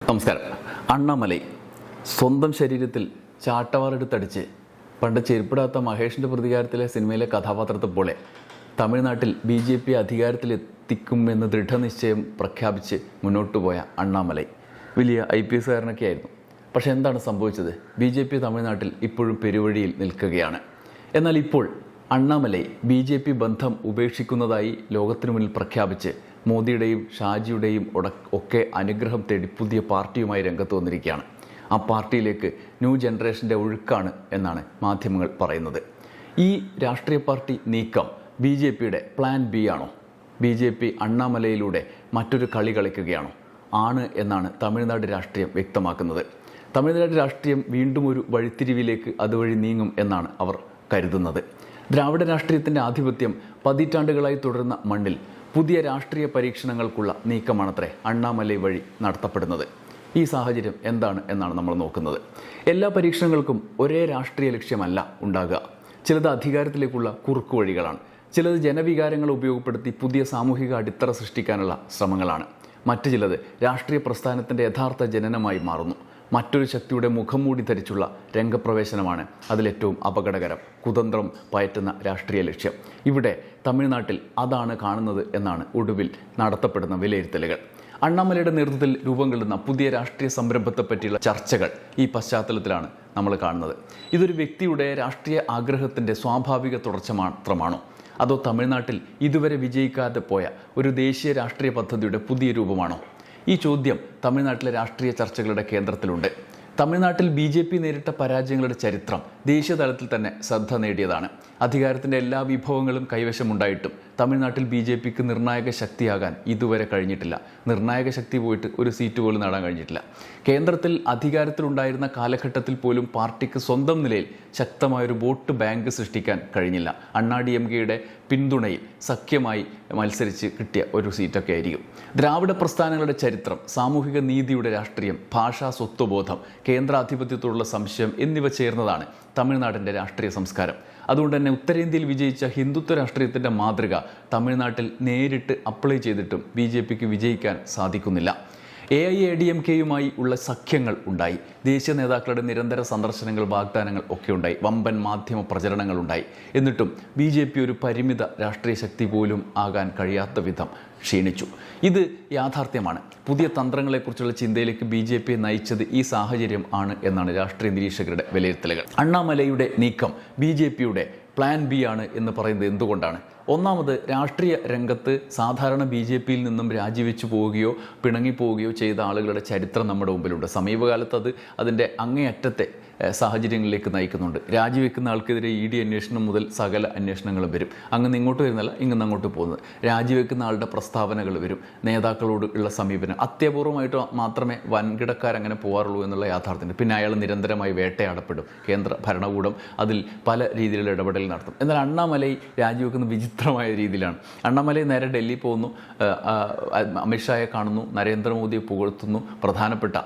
നമസ്കാരം. അണ്ണാമലൈ സ്വന്തം ശരീരത്തിൽ ചാട്ടവാറെടുത്തടിച്ച് പണ്ട് ചെരുപ്പിടാത്ത മഹേഷിൻ്റെ പ്രതികാരത്തിലെ സിനിമയിലെ കഥാപാത്രത്തെ പോലെ തമിഴ്നാട്ടിൽ BJP അധികാരത്തിലെത്തിക്കുമെന്ന് ദൃഢനിശ്ചയം പ്രഖ്യാപിച്ച് മുന്നോട്ട് പോയ അണ്ണാമലൈ വലിയ IPS കാരനൊക്കെ ആയിരുന്നു. പക്ഷേ എന്താണ് സംഭവിച്ചത്? BJP തമിഴ്നാട്ടിൽ ഇപ്പോഴും പെരുവഴിയിൽ നിൽക്കുകയാണ്. എന്നാൽ ഇപ്പോൾ അണ്ണാമലൈ BJP ബന്ധം ഉപേക്ഷിക്കുന്നതായി ലോകത്തിനു മുന്നിൽ പ്രഖ്യാപിച്ച് മോദിയുടെയും ഷാജിയുടെയും ഒക്കെ അനുഗ്രഹം തേടി പുതിയ പാർട്ടിയുമായി രംഗത്ത് വന്നിരിക്കുകയാണ്. ആ പാർട്ടിയിലേക്ക് ന്യൂ ജനറേഷൻ്റെ ഒഴുക്കാണ് എന്നാണ് മാധ്യമങ്ങൾ പറയുന്നത്. ഈ രാഷ്ട്രീയ പാർട്ടി നീക്കം BJPയുടെ പ്ലാൻ B ആണോ? BJP അണ്ണാമലയിലൂടെ മറ്റൊരു കളി കളിക്കുകയാണോ? ആണ് എന്നാണ് തമിഴ്നാട് രാഷ്ട്രീയം വ്യക്തമാക്കുന്നത്. തമിഴ്നാട് രാഷ്ട്രീയം വീണ്ടും ഒരു വഴിത്തിരിവിലേക്ക് അതുവഴി നീങ്ങും എന്നാണ് അവർ കരുതുന്നത്. ദ്രാവിഡ രാഷ്ട്രീയത്തിൻ്റെ ആധിപത്യം പതിറ്റാണ്ടുകളായി തുടരുന്ന മണ്ണിൽ പുതിയ രാഷ്ട്രീയ പരീക്ഷണങ്ങൾക്കുള്ള നീക്കമാണത്രേ അണ്ണാമലൈ വഴി നടത്തപ്പെടുന്നത്. ഈ സാഹചര്യം എന്താണ് എന്നാണ് നമ്മൾ നോക്കുന്നത്. എല്ലാ പരീക്ഷണങ്ങൾക്കും ഒരേ രാഷ്ട്രീയ ലക്ഷ്യമല്ല ഉണ്ടാകുക. ചിലത് അധികാരത്തിലേക്കുള്ള കുറുക്കു വഴികളാണ്. ചിലത് ജനവികാരങ്ങൾ ഉപയോഗപ്പെടുത്തി പുതിയ സാമൂഹിക അടിത്തറ സൃഷ്ടിക്കാനുള്ള ശ്രമങ്ങളാണ്. മറ്റു ചിലത് രാഷ്ട്രീയ പ്രസ്ഥാനത്തിൻ്റെ യഥാർത്ഥ ജനനമായി മാറുന്നു. മറ്റൊരു ശക്തിയുടെ മുഖം മൂടി ധരിച്ചുള്ള രംഗപ്രവേശനമാണ് അതിലേറ്റവും അപകടകരം. കുതന്ത്രം പയറ്റുന്ന രാഷ്ട്രീയ ലക്ഷ്യം. ഇവിടെ തമിഴ്നാട്ടിൽ അതാണ് കാണുന്നത് എന്നാണ് ഒടുവിൽ നടത്തപ്പെടുന്ന വിലയിരുത്തലുകൾ. അണ്ണാമലയുടെ നേതൃത്വത്തിൽ രൂപം കൊള്ളുന്ന പുതിയ രാഷ്ട്രീയ സംരംഭത്തെ പറ്റിയുള്ള ചർച്ചകൾ ഈ പശ്ചാത്തലത്തിലാണ് നമ്മൾ കാണുന്നത്. ഇതൊരു വ്യക്തിയുടെ രാഷ്ട്രീയ ആഗ്രഹത്തിൻ്റെ സ്വാഭാവിക തുടർച്ച മാത്രമാണോ? അതോ തമിഴ്നാട്ടിൽ ഇതുവരെ വിജയിക്കാതെ പോയ ഒരു ദേശീയ രാഷ്ട്രീയ പദ്ധതിയുടെ പുതിയ രൂപമാണോ? ഈ ചോദ്യം തമിഴ്നാട്ടിലെ രാഷ്ട്രീയ ചർച്ചകളുടെ കേന്ദ്രത്തിലുണ്ട്. തമിഴ്നാട്ടിൽ BJP നേരിട്ട പരാജയങ്ങളുടെ ചരിത്രം ദേശീയ തലത്തിൽ തന്നെ ശ്രദ്ധ നേടിയതാണ്. അധികാരത്തിൻ്റെ എല്ലാ വിഭവങ്ങളും കൈവശമുണ്ടായിട്ടും തമിഴ്നാട്ടിൽ BJPക്ക് നിർണായക ശക്തിയാകാൻ ഇതുവരെ കഴിഞ്ഞിട്ടില്ല. നിർണായക ശക്തി പോയിട്ട് ഒരു സീറ്റ് പോലും നേടാൻ കഴിഞ്ഞിട്ടില്ല. കേന്ദ്രത്തിൽ അധികാരത്തിലുണ്ടായിരുന്ന കാലഘട്ടത്തിൽ പോലും പാർട്ടിക്ക് സ്വന്തം നിലയിൽ ശക്തമായൊരു വോട്ട് ബാങ്ക് സൃഷ്ടിക്കാൻ കഴിഞ്ഞില്ല. അണ്ണാ DMKയുടെ പിന്തുണയിൽ സഖ്യമായി മത്സരിച്ച് കിട്ടിയ ഒരു സീറ്റൊക്കെ ആയിരിക്കും. ദ്രാവിഡ പ്രസ്ഥാനങ്ങളുടെ ചരിത്രം, സാമൂഹിക നീതിയുടെ രാഷ്ട്രീയം, ഭാഷാ സ്വത്വബോധം, കേന്ദ്രാധിപത്യത്തോടുള്ള സംശയം എന്നിവ ചേർന്നതാണ് തമിഴ്നാടിൻ്റെ രാഷ്ട്രീയ സംസ്കാരം. അതുകൊണ്ട് തന്നെ ഉത്തരേന്ത്യയിൽ വിജയിച്ച ഹിന്ദുത്വ രാഷ്ട്രീയത്തിൻ്റെ മാതൃക തമിഴ്നാട്ടിൽ നേരിട്ട് അപ്ലൈ ചെയ്തിട്ടും BJPക്ക് വിജയിക്കാൻ സാധിക്കുന്നില്ല. AIADMKയുമായി ഉള്ള സഖ്യങ്ങൾ ഉണ്ടായി. ദേശീയ നേതാക്കളുടെ നിരന്തര സന്ദർശനങ്ങൾ, വാഗ്ദാനങ്ങൾ ഒക്കെ ഉണ്ടായി. വമ്പൻ മാധ്യമ പ്രചരണങ്ങളുണ്ടായി. എന്നിട്ടും BJP ഒരു പരിമിത രാഷ്ട്രീയ ശക്തി പോലും ആകാൻ കഴിയാത്ത വിധം ക്ഷീണിച്ചു. ഇത് യാഥാർത്ഥ്യമാണ്. പുതിയ തന്ത്രങ്ങളെക്കുറിച്ചുള്ള ചിന്തയിലേക്ക് BJP നയിച്ചത് ഈ സാഹചര്യം ആണ് എന്നാണ് രാഷ്ട്രീയ നിരീക്ഷകരുടെ വിലയിരുത്തലുകൾ. അണ്ണാമലൈയുടെ നീക്കം BJPയുടെ പ്ലാൻ B ആണ് എന്ന് പറയുന്നത് എന്തുകൊണ്ടാണ്? ഒന്നാമത്, രാഷ്ട്രീയ രംഗത്ത് സാധാരണ BJPയിൽ നിന്നും രാജിവെച്ചു പോവുകയോ പിണങ്ങിപ്പോവുകയോ ചെയ്ത ആളുകളുടെ ചരിത്രം നമ്മുടെ മുമ്പിലുണ്ട്. സമീപകാലത്ത് അതിൻ്റെ അങ്ങേയറ്റത്തെ സാഹചര്യങ്ങളിലേക്ക് നയിക്കുന്നുണ്ട്. രാജിവെക്കുന്ന ആൾക്കെതിരെ ED അന്വേഷണം മുതൽ സകല അന്വേഷണങ്ങളും വരും. അങ്ങനെ ഇങ്ങോട്ട് വരുന്നല്ല, ഇങ്ങനെ അങ്ങോട്ട് പോകുന്നത്. രാജിവെക്കുന്ന ആളുടെ പ്രസ്താവനകൾ വരും. നേതാക്കളോട് ഉള്ള സമീപനം അത്യപൂർവമായിട്ട് മാത്രമേ വൻകിടക്കാരങ്ങനെ പോകാറുള്ളൂ എന്നുള്ള യാഥാർത്ഥ്യം. പിന്നെ അയാൾ നിരന്തരമായി വേട്ടയാടപ്പെടും. കേന്ദ്ര ഭരണകൂടം അതിൽ പല രീതിയിലുള്ള ഇടപെടൽ നടത്തും. എന്നാൽ അണ്ണാമലൈ രാജിവെക്കുന്ന വിചിത്രമായ രീതിയിലാണ്. അണ്ണാമലൈ നേരെ ഡൽഹി പോകുന്നു, അമിത്ഷായെ കാണുന്നു, നരേന്ദ്രമോദിയെ പുകഴ്ത്തുന്നു, പ്രധാനപ്പെട്ട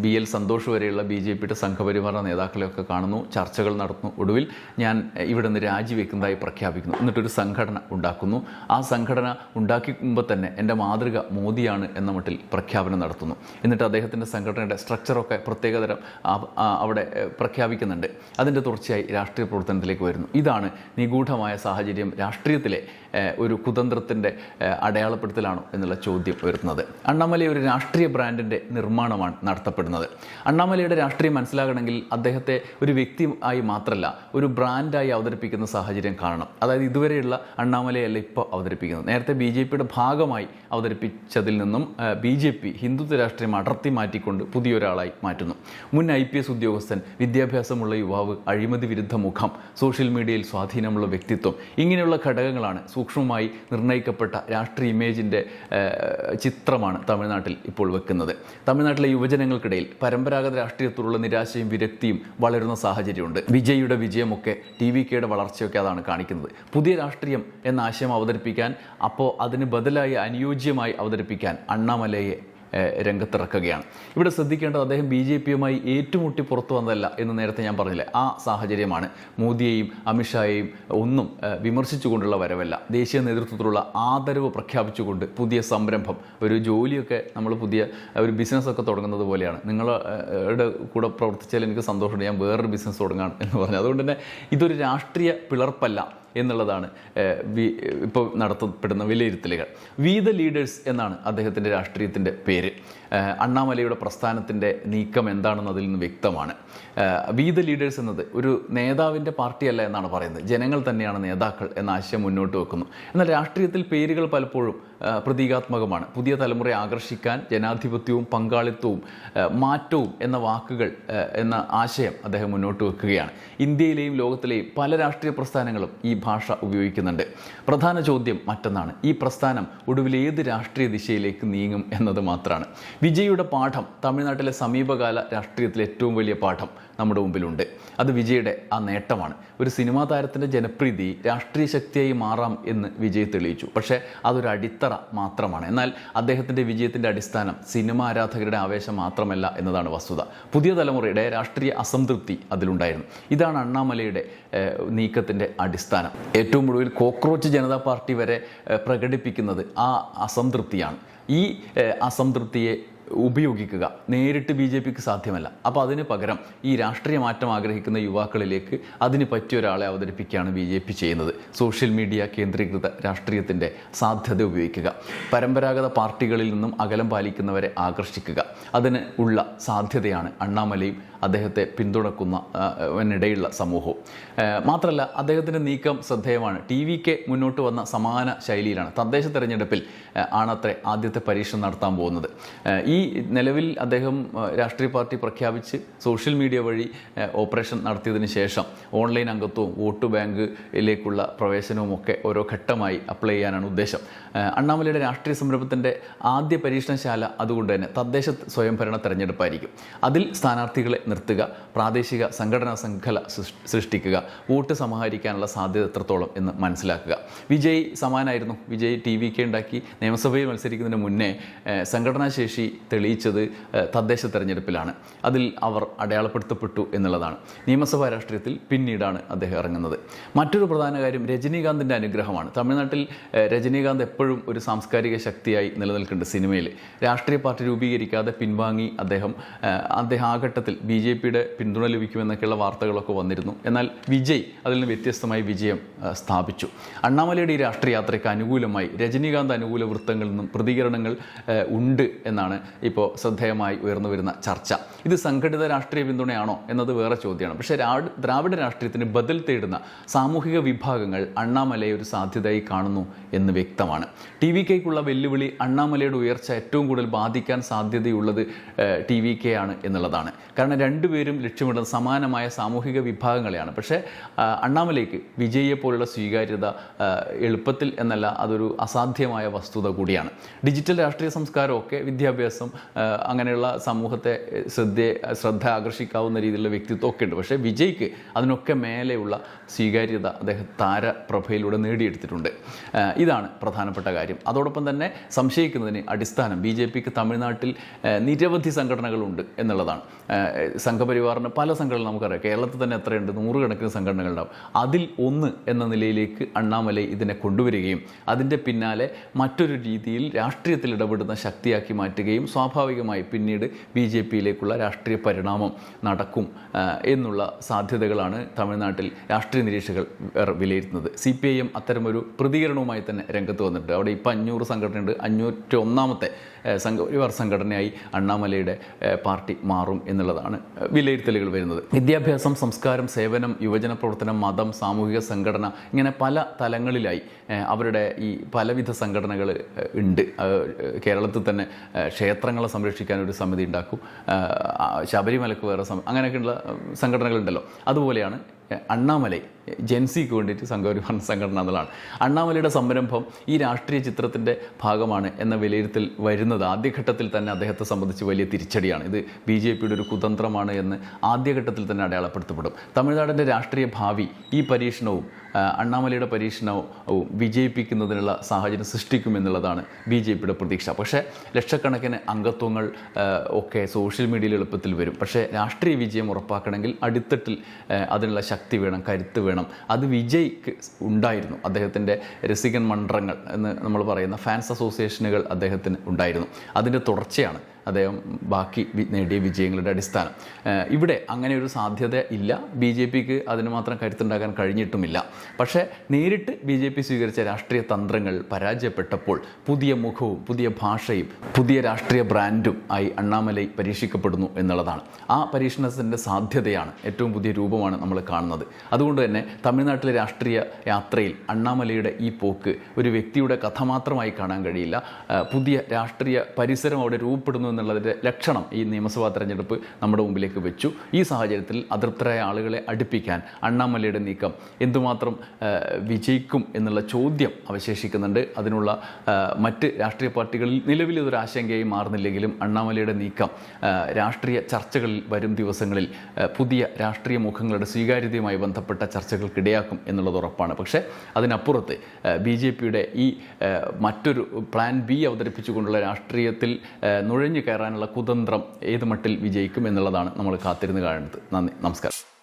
BL സന്തോഷ് വരെയുള്ള BJPയുടെ സംഘപരിവാർ നേതാക്കളെയൊക്കെ കാണുന്നു, ചർച്ചകൾ നടത്തുന്നു. ഒടുവിൽ ഞാൻ ഇവിടെ നിന്ന് രാജിവെക്കുന്നതായി പ്രഖ്യാപിക്കുന്നു. എന്നിട്ടൊരു സംഘടന ഉണ്ടാക്കുന്നു. ആ സംഘടന ഉണ്ടാക്കിക്കുമ്പോൾ തന്നെ എൻ്റെ മാതൃക മോദിയാണ് എന്ന മട്ടിൽ പ്രഖ്യാപനം നടത്തുന്നു. എന്നിട്ട് അദ്ദേഹത്തിൻ്റെ സംഘടനയുടെ സ്ട്രക്ചറൊക്കെ പ്രത്യേകതരം അവിടെ പ്രഖ്യാപിക്കുന്നുണ്ട്. അതിൻ്റെ തുടർച്ചയായി രാഷ്ട്രീയ പ്രവർത്തനത്തിലേക്ക് വരുന്നു. ഇതാണ് നിഗൂഢമായ സാഹചര്യം. രാഷ്ട്രീയത്തിലെ ഒരു കുതന്ത്രത്തിൻ്റെ അടയാളപ്പെടുത്തലാണോ എന്നുള്ള ചോദ്യം ഉയർത്തുന്നത്. അണ്ണാമലൈ ഒരു രാഷ്ട്രീയ ബ്രാൻഡിൻ്റെ നിർമ്മാണമാണ് നടത്തപ്പെടുന്നത്. അണ്ണാമലൈയുടെ രാഷ്ട്രീയം മനസ്സിലാകണമെങ്കിൽ അദ്ദേഹത്തെ ഒരു വ്യക്തി ആയി മാത്രമല്ല ഒരു ബ്രാൻഡായി അവതരിപ്പിക്കുന്ന സാഹചര്യം കാണണം. അതായത് ഇതുവരെയുള്ള അണ്ണാമലയല്ല ഇപ്പോൾ അവതരിപ്പിക്കുന്നത്. നേരത്തെ BJPയുടെ ഭാഗമായി അവതരിപ്പിച്ചതിൽ നിന്നും BJP ഹിന്ദുത്വ രാഷ്ട്രീയം അടർത്തി മാറ്റിക്കൊണ്ട് പുതിയൊരാളായി മാറ്റുന്നു. മുൻ IPS ഉദ്യോഗസ്ഥൻ, വിദ്യാഭ്യാസമുള്ള യുവാവ്, അഴിമതി വിരുദ്ധ മുഖം, സോഷ്യൽ മീഡിയയിൽ സ്വാധീനമുള്ള വ്യക്തിത്വം, ഇങ്ങനെയുള്ള ഘടകങ്ങളാണ് സൂക്ഷ്മമായി നിർണ്ണയിക്കപ്പെട്ട രാഷ്ട്രീയ ഇമേജിൻ്റെ ചിത്രമാണ് തമിഴ്നാട്ടിൽ ഇപ്പോൾ വെക്കുന്നത്. തമിഴ്നാട്ടിലെ യുവജനങ്ങൾക്കിടയിൽ പരമ്പരാഗത രാഷ്ട്രീയത്തോടുള്ള നിരാശയും വിരക്തിയും വളരുന്ന സാഹചര്യമുണ്ട്. വിജയുടെ വിജയമൊക്കെ TVKയുടെ വളർച്ചയൊക്കെ അതാണ് കാണിക്കുന്നത്. പുതിയ രാഷ്ട്രീയം എന്ന ആശയം അവതരിപ്പിക്കാൻ, അപ്പോൾ അതിന് ബദലായി അനുയോജ്യമായി അവതരിപ്പിക്കാൻ അണ്ണാമലയെ രംഗത്തിറക്കുകയാണ്. ഇവിടെ ശ്രദ്ധിക്കേണ്ടത് അദ്ദേഹം BJPയുമായി ഏറ്റുമുട്ടി പുറത്തു വന്നതല്ല എന്ന് നേരത്തെ ഞാൻ പറഞ്ഞില്ലേ, ആ സാഹചര്യമാണ്. മോദിയെയും അമിത്ഷായെയും ഒന്നും വിമർശിച്ചുകൊണ്ടുള്ള വരവല്ല, ദേശീയ നേതൃത്വത്തിലുള്ള ആദരവ് പ്രഖ്യാപിച്ചുകൊണ്ട് പുതിയ സംരംഭം, ഒരു ജോലിയൊക്കെ നമ്മൾ പുതിയ ഒരു ബിസിനസ്സൊക്കെ തുടങ്ങുന്നത് പോലെയാണ്. നിങ്ങളുടെ കൂടെ പ്രവർത്തിച്ചാൽ എനിക്ക് സന്തോഷമുണ്ട്, ഞാൻ വേറൊരു ബിസിനസ് തുടങ്ങാം എന്ന് പറഞ്ഞു. അതുകൊണ്ട് തന്നെ ഇതൊരു രാഷ്ട്രീയ പിളർപ്പല്ല എന്നുള്ളതാണ് ഇപ്പോൾ നടത്തപ്പെടുന്ന വിലയിരുത്തലുകൾ. വി ദ ലീഡേഴ്സ് എന്നാണ് അദ്ദേഹത്തിൻ്റെ രാഷ്ട്രീയത്തിൻ്റെ പേര്. അണ്ണാമലയുടെ പ്രസ്ഥാനത്തിൻ്റെ നീക്കം എന്താണെന്ന് അതിൽ നിന്ന് വ്യക്തമാണ്. വി ദ ലീഡേഴ്സ് എന്നത് ഒരു നേതാവിൻ്റെ പാർട്ടിയല്ല എന്നാണ് പറയുന്നത്, ജനങ്ങൾ തന്നെയാണ് നേതാക്കൾ എന്ന ആശയം മുന്നോട്ട് വെക്കുന്നു. എന്നാൽ രാഷ്ട്രീയത്തിൽ പേരുകൾ പലപ്പോഴും പ്രതീകാത്മകമാണ്. പുതിയ തലമുറയെ ആകർഷിക്കാൻ ജനാധിപത്യവും പങ്കാളിത്തവും മാറ്റവും എന്ന വാക്കുകൾ എന്ന ആശയം അദ്ദേഹം മുന്നോട്ട് വെക്കുകയാണ്. ഇന്ത്യയിലെയും ലോകത്തിലെയും പല രാഷ്ട്രീയ പ്രസ്ഥാനങ്ങളും ഈ ഭാഷ ഉപയോഗിക്കുന്നുണ്ട്. പ്രധാന ചോദ്യം മറ്റൊന്നാണ്, ഈ പ്രസ്ഥാനം ഒടുവിൽ ഏത് രാഷ്ട്രീയ ദിശയിലേക്ക് നീങ്ങും എന്നത് മാത്രമാണ്. വിജയുടെ പാഠം, തമിഴ്നാട്ടിലെ സമീപകാല രാഷ്ട്രീയത്തിലെ ഏറ്റവും വലിയ പാഠം നമ്മുടെ മുമ്പിലുണ്ട്. അത് വിജയുടെ ആ നേട്ടമാണ്. ഒരു സിനിമാ താരത്തിൻ്റെ ജനപ്രീതി രാഷ്ട്രീയ ശക്തിയായി മാറാം എന്ന് വിജയ് തെളിയിച്ചു. പക്ഷേ അതൊരു അടിത്തറ മാത്രമാണ്. എന്നാൽ അദ്ദേഹത്തിൻ്റെ വിജയത്തിൻ്റെ അടിസ്ഥാനം സിനിമ ആരാധകരുടെ ആവേശം മാത്രമല്ല എന്നതാണ് വസ്തുത. പുതിയ തലമുറയുടെ രാഷ്ട്രീയ അസംതൃപ്തി അതിലുണ്ടായിരുന്നു. ഇതാണ് അണ്ണാമലയുടെ നീക്കത്തിൻ്റെ അടിസ്ഥാനം. ഏറ്റവും ഒടുവിൽ കോക്രോച്ച് ജനതാ പാർട്ടി വരെ പ്രകടിപ്പിക്കുന്നത് ആ അസംതൃപ്തിയാണ്. ഈ അസംതൃപ്തിയെ ഉപയോഗിക്കുക നേരിട്ട് BJPക്ക് സാധ്യമല്ല. അപ്പോൾ അതിന് പകരം ഈ രാഷ്ട്രീയ മാറ്റം ആഗ്രഹിക്കുന്ന യുവാക്കളിലേക്ക് അതിന് പറ്റിയ ഒരാളെ അവതരിപ്പിക്കുകയാണ് BJP ചെയ്യുന്നത്. സോഷ്യൽ മീഡിയ കേന്ദ്രീകൃത രാഷ്ട്രീയത്തിൻ്റെ സാധ്യത ഉപയോഗിക്കുക, പരമ്പരാഗത പാർട്ടികളിൽ നിന്നും അകലം പാലിക്കുന്നവരെ ആകർഷിക്കുക, അതിന് ഉള്ള സാധ്യതയാണ് അണ്ണാമലയും അദ്ദേഹത്തെ പിന്തുണയ്ക്കുന്നതിനിടയിലുള്ള സമൂഹവും. മാത്രമല്ല അദ്ദേഹത്തിൻ്റെ നീക്കം ശ്രദ്ധേയമാണ്. TVK മുന്നോട്ട് വന്ന സമാന ശൈലിയിലാണ്. തദ്ദേശ തെരഞ്ഞെടുപ്പിൽ ആണത്രേ ആദ്യത്തെ പരീക്ഷണം നടത്താൻ പോകുന്നത്. ഈ നിലവിൽ അദ്ദേഹം രാഷ്ട്രീയ പാർട്ടി പ്രഖ്യാപിച്ച് സോഷ്യൽ മീഡിയ വഴി ഓപ്പറേഷൻ നടത്തിയതിന് ശേഷം ഓൺലൈൻ അംഗത്വവും വോട്ട് ബാങ്കിലേക്കുള്ള പ്രവേശനവും ഒക്കെ ഓരോ ഘട്ടമായി അപ്ലൈ ചെയ്യാനാണ് ഉദ്ദേശം. അണ്ണാമലയുടെ രാഷ്ട്രീയ സംരംഭത്തിൻ്റെ ആദ്യ പരീക്ഷണശാല അതുകൊണ്ട് തന്നെ തദ്ദേശ സ്വയംഭരണ തെരഞ്ഞെടുപ്പായിരിക്കും. അതിൽ സ്ഥാനാർത്ഥികളെ നിർത്തുക, പ്രാദേശിക സംഘടനാ ശൃംഖല സൃഷ്ടിക്കുക, വോട്ട് സമാഹരിക്കാനുള്ള സാധ്യത എത്രത്തോളം എന്ന് മനസ്സിലാക്കുക. വിജയ് സമാനായിരുന്നു. വിജയ് TVK ഉണ്ടാക്കി നിയമസഭയിൽ മത്സരിക്കുന്നതിന് മുന്നേ സംഘടനാശേഷി തെളിയിച്ചത് തദ്ദേശ തെരഞ്ഞെടുപ്പിലാണ്. അതിൽ അവർ അടയാളപ്പെടുത്തപ്പെട്ടു എന്നുള്ളതാണ്. നിയമസഭാ രാഷ്ട്രീയത്തിൽ പിന്നീടാണ് അദ്ദേഹം ഇറങ്ങുന്നത്. മറ്റൊരു പ്രധാന കാര്യം രജനീകാന്തിൻ്റെ അനുഗ്രഹമാണ്. തമിഴ്നാട്ടിൽ രജനീകാന്ത് എപ്പോഴും ഒരു സാംസ്കാരിക ശക്തിയായി നിലനിൽക്കുന്നുണ്ട്. സിനിമയിൽ രാഷ്ട്രീയ പാർട്ടി രൂപീകരിക്കാതെ പിൻവാങ്ങി അദ്ദേഹം ആ ഘട്ടത്തിൽ BJPയുടെ പിന്തുണ ലഭിക്കുമെന്നൊക്കെയുള്ള വാർത്തകളൊക്കെ വന്നിരുന്നു. എന്നാൽ വിജയ് അതിൽ നിന്ന് വ്യത്യസ്തമായി വിജയം സ്ഥാപിച്ചു. അണ്ണാമലയുടെ ഈ രാഷ്ട്രീയ യാത്രയ്ക്ക് അനുകൂലമായി രജനീകാന്ത് അനുകൂല വൃത്തങ്ങളിൽ നിന്നും പ്രതികരണങ്ങൾ ഉണ്ട് എന്നാണ് ഇപ്പോൾ ശ്രദ്ധേയമായി ഉയർന്നു വരുന്ന ചർച്ച. ഇത് സംഘടിത രാഷ്ട്രീയ പിന്തുണയാണോ എന്നത് വേറെ ചോദ്യമാണ്. പക്ഷേ ദ്രാവിഡ രാഷ്ട്രീയത്തിന് ബദൽ തേടുന്ന സാമൂഹിക വിഭാഗങ്ങൾ അണ്ണാമലയെ ഒരു സാധ്യതയായി കാണുന്നു എന്ന് വ്യക്തമാണ്. TVKക്കുള്ള വെല്ലുവിളി അണ്ണാമലയുടെ ഉയർച്ച ഏറ്റവും കൂടുതൽ ബാധിക്കാൻ സാധ്യതയുള്ളത് TVK ആണ് എന്നുള്ളതാണ്. കാരണം രണ്ടുപേരും ലക്ഷ്യമിടുന്ന സമാനമായ സാമൂഹിക വിഭാഗങ്ങളെയാണ്. പക്ഷേ അണ്ണാമലയ്ക്ക് വിജയിയെ പോലുള്ള സ്വീകാര്യത എളുപ്പത്തിൽ എന്നല്ല, അതൊരു അസാധ്യമായ വസ്തുത കൂടിയാണ്. ഡിജിറ്റൽ രാഷ്ട്രീയ സംസ്കാരമൊക്കെ വിദ്യാഭ്യാസം അങ്ങനെയുള്ള സമൂഹത്തെ ശ്രദ്ധ ആകർഷിക്കാവുന്ന രീതിയിലുള്ള വ്യക്തിത്വമൊക്കെ ഉണ്ട്. പക്ഷേ വിജയ്ക്ക് അതിനൊക്കെ മേലെയുള്ള സ്വീകാര്യത അദ്ദേഹം താരപ്രഭയിലൂടെ നേടിയെടുത്തിട്ടുണ്ട്. ഇതാണ് പ്രധാനപ്പെട്ട കാര്യം. അതോടൊപ്പം തന്നെ സംശയിക്കുന്നതിന് അടിസ്ഥാനം BJPക്ക് തമിഴ്നാട്ടിൽ നിരവധി സംഘടനകളുണ്ട് എന്നുള്ളതാണ്. സംഘപരിവാറിന് പല സംഘടനകൾ നമുക്കറിയാം. കേരളത്തിൽ തന്നെ എത്രയുണ്ട്, 100 കണക്കിന് സംഘടനകളുണ്ടാവും. അതിൽ ഒന്ന് എന്ന നിലയിലേക്ക് അണ്ണാമലൈ ഇതിനെ കൊണ്ടുവരികയും അതിൻ്റെ പിന്നാലെ മറ്റൊരു രീതിയിൽ രാഷ്ട്രീയത്തിൽ ഇടപെടുന്ന ശക്തിയാക്കി മാറ്റുകയും സ്വാഭാവികമായി പിന്നീട് BJPയിലേക്കുള്ള രാഷ്ട്രീയ പരിണാമം നടക്കും എന്നുള്ള സാധ്യതകളാണ് തമിഴ്നാട്ടിൽ രാഷ്ട്രീയ നിരീക്ഷകർ വിലയിരുത്തുന്നത്. CPIM അത്തരമൊരു പ്രതികരണവുമായി തന്നെ രംഗത്ത് വന്നിട്ടുണ്ട്. അവിടെ ഇപ്പോൾ 500 സംഘടനയുണ്ട്. 501ാമത്തെ സംഘപരിവാർ സംഘടനയായി അണ്ണാമലയുടെ പാർട്ടി മാറും എന്നുള്ളതാണ് വിലയിരുത്തലുകൾ വരുന്നത്. വിദ്യാഭ്യാസം, സംസ്കാരം, സേവനം, യുവജന പ്രവർത്തനം, മതം, സാമൂഹിക സംഘടന, ഇങ്ങനെ പല തലങ്ങളിലായി അവരുടെ ഈ പലവിധ സംഘടനകൾ ഉണ്ട്. കേരളത്തിൽ തന്നെ ക്ഷേത്രങ്ങളെ സംരക്ഷിക്കാൻ ഒരു സമിതി ഉണ്ടാക്കും, ശബരിമലക്ക് വേറെ അങ്ങനെയൊക്കെയുള്ള സംഘടനകളുണ്ടല്ലോ. അതുപോലെയാണ് അണ്ണാമലൈ ജെൻസിക്ക് വേണ്ടിയിട്ട് സംഘപരിവാർ സംഘടന എന്നുള്ളതാണ്. അണ്ണാമലയുടെ സംരംഭം ഈ രാഷ്ട്രീയ ചിത്രത്തിൻ്റെ ഭാഗമാണ് എന്ന വിലയിരുത്തൽ വരുന്നത് ആദ്യഘട്ടത്തിൽ തന്നെ അദ്ദേഹത്തെ സംബന്ധിച്ച് വലിയ തിരിച്ചടിയാണ്. ഇത് BJPയുടെ ഒരു കുതന്ത്രമാണ് എന്ന് ആദ്യഘട്ടത്തിൽ തന്നെ അടയാളപ്പെടുത്തപ്പെടും. തമിഴ്നാടിൻ്റെ രാഷ്ട്രീയ ഭാവി ഈ പരീക്ഷണവും അണ്ണാമലയുടെ പരീക്ഷണവും വിജയിപ്പിക്കുന്നതിനുള്ള സാഹചര്യം സൃഷ്ടിക്കുമെന്നുള്ളതാണ് BJPയുടെ പ്രതീക്ഷ. പക്ഷേ ലക്ഷക്കണക്കിന് അംഗത്വങ്ങൾ ഒക്കെ സോഷ്യൽ മീഡിയയിൽ എളുപ്പത്തിൽ വരും. പക്ഷേ രാഷ്ട്രീയ വിജയം ഉറപ്പാക്കണമെങ്കിൽ അടിത്തട്ടിൽ അതിനുള്ള ശക്തി വേണം, കരുത്ത് വേണം. അത് വിജയ്ക്ക് ഉണ്ടായിരുന്നു. അദ്ദേഹത്തിൻ്റെ രസികൻ മണ്ഡലങ്ങൾ എന്ന് നമ്മൾ പറയുന്ന ഫാൻസ് അസോസിയേഷനുകൾ അദ്ദേഹത്തിന് ഉണ്ടായിരുന്നു. അതിൻ്റെ തുടർച്ചയാണ് അദ്ദേഹം ബാക്കി നേടിയ വിജയങ്ങളുടെ അടിസ്ഥാനം. ഇവിടെ അങ്ങനെ ഒരു സാധ്യത ഇല്ല. BJPക്ക് അതിന് മാത്രം കരുത്തുണ്ടാക്കാൻ കഴിഞ്ഞിട്ടുമില്ല. പക്ഷേ നേരിട്ട് BJP സ്വീകരിച്ച രാഷ്ട്രീയ തന്ത്രങ്ങൾ പരാജയപ്പെട്ടപ്പോൾ പുതിയ മുഖവും പുതിയ ഭാഷയും പുതിയ രാഷ്ട്രീയ ബ്രാൻഡും ആയി അണ്ണാമലൈ പരീക്ഷിക്കപ്പെടുന്നു എന്നുള്ളതാണ്. ആ പരീക്ഷണത്തിൻ്റെ സാധ്യതയാണ്, ഏറ്റവും പുതിയ രൂപമാണ് നമ്മൾ കാണുന്നത്. അതുകൊണ്ട് തന്നെ തമിഴ്നാട്ടിലെ രാഷ്ട്രീയ യാത്രയിൽ അണ്ണാമലയുടെ ഈ പോക്ക് ഒരു വ്യക്തിയുടെ കഥ മാത്രമായി കാണാൻ കഴിയില്ല. പുതിയ രാഷ്ട്രീയ പരിസരം അവിടെ രൂപപ്പെടുന്നു എന്നുള്ളതിൻ്റെ ലക്ഷണം ഈ നിയമസഭാ തെരഞ്ഞെടുപ്പ് നമ്മുടെ മുമ്പിലേക്ക് വെച്ചു. ഈ സാഹചര്യത്തിൽ അതൃപ്തരായ ആളുകളെ അടുപ്പിക്കാൻ അണ്ണാമലയുടെ നീക്കം എന്തുമാത്രം വിജയിക്കും എന്നുള്ള ചോദ്യം അവശേഷിക്കുന്നുണ്ട്. അതിനുള്ള മറ്റ് രാഷ്ട്രീയ പാർട്ടികളിൽ നിലവിൽ ഇതൊരു ആശങ്കയായി മാറുന്നില്ലെങ്കിലും അണ്ണാമലയുടെ നീക്കം രാഷ്ട്രീയ ചർച്ചകളിൽ വരും ദിവസങ്ങളിൽ പുതിയ രാഷ്ട്രീയ മുഖങ്ങളുടെ സ്വീകാര്യതയുമായി ബന്ധപ്പെട്ട ചർച്ചകൾക്കിടയാക്കും എന്നുള്ളത് ഉറപ്പാണ്. പക്ഷേ അതിനപ്പുറത്ത് BJPയുടെ ഈ മറ്റൊരു പ്ലാൻ B അവതരിപ്പിച്ചുകൊണ്ടുള്ള രാഷ്ട്രീയത്തിൽ നുഴഞ്ഞു കയറാനുള്ള കുതന്ത്രം ഏത് മട്ടിൽ വിജയിക്കും എന്നുള്ളതാണ് നമ്മൾ കാത്തിരുന്ന് കാണുന്നത്. നന്ദി, നമസ്കാരം.